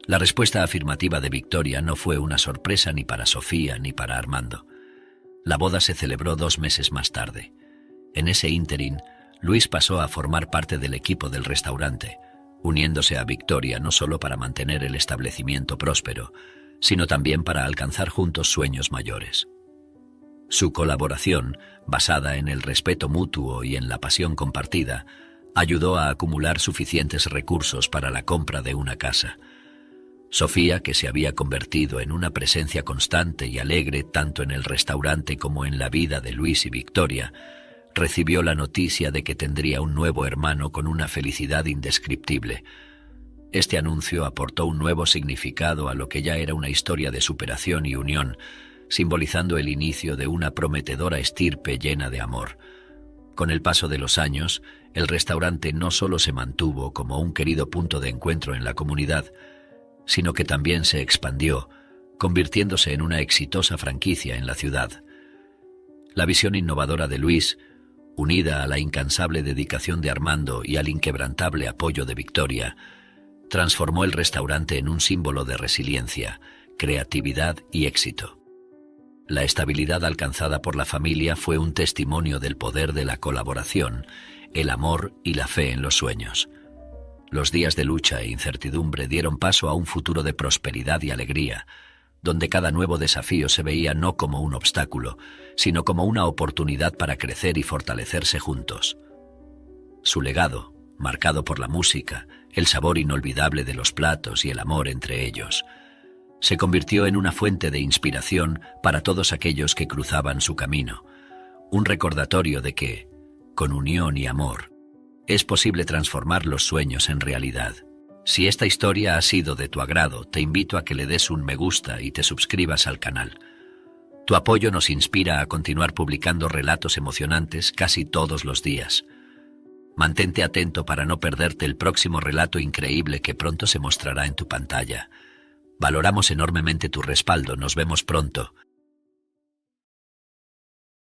La respuesta afirmativa de Victoria no fue una sorpresa ni para Sofía ni para Armando. La boda se celebró 2 meses más tarde. En ese ínterin, Luis pasó a formar parte del equipo del restaurante, uniéndose a Victoria no solo para mantener el establecimiento próspero, sino también para alcanzar juntos sueños mayores. Su colaboración, basada en el respeto mutuo y en la pasión compartida, ayudó a acumular suficientes recursos para la compra de una casa. Sofía, que se había convertido en una presencia constante y alegre tanto en el restaurante como en la vida de Luis y Victoria, recibió la noticia de que tendría un nuevo hermano con una felicidad indescriptible. Este anuncio aportó un nuevo significado a lo que ya era una historia de superación y unión, simbolizando el inicio de una prometedora estirpe llena de amor. Con el paso de los años, el restaurante no solo se mantuvo como un querido punto de encuentro en la comunidad, sino que también se expandió, convirtiéndose en una exitosa franquicia en la ciudad. La visión innovadora de Luis, unida a la incansable dedicación de Armando y al inquebrantable apoyo de Victoria, transformó el restaurante en un símbolo de resiliencia, creatividad y éxito. La estabilidad alcanzada por la familia fue un testimonio del poder de la colaboración, el amor y la fe en los sueños. Los días de lucha e incertidumbre dieron paso a un futuro de prosperidad y alegría, donde cada nuevo desafío se veía no como un obstáculo, sino como una oportunidad para crecer y fortalecerse juntos. Su legado, marcado por la música, el sabor inolvidable de los platos y el amor entre ellos, se convirtió en una fuente de inspiración para todos aquellos que cruzaban su camino, un recordatorio de que, con unión y amor, es posible transformar los sueños en realidad. Si esta historia ha sido de tu agrado, te invito a que le des un me gusta y te suscribas al canal. Tu apoyo nos inspira a continuar publicando relatos emocionantes casi todos los días. Mantente atento para no perderte el próximo relato increíble que pronto se mostrará en tu pantalla. Valoramos enormemente tu respaldo. Nos vemos pronto.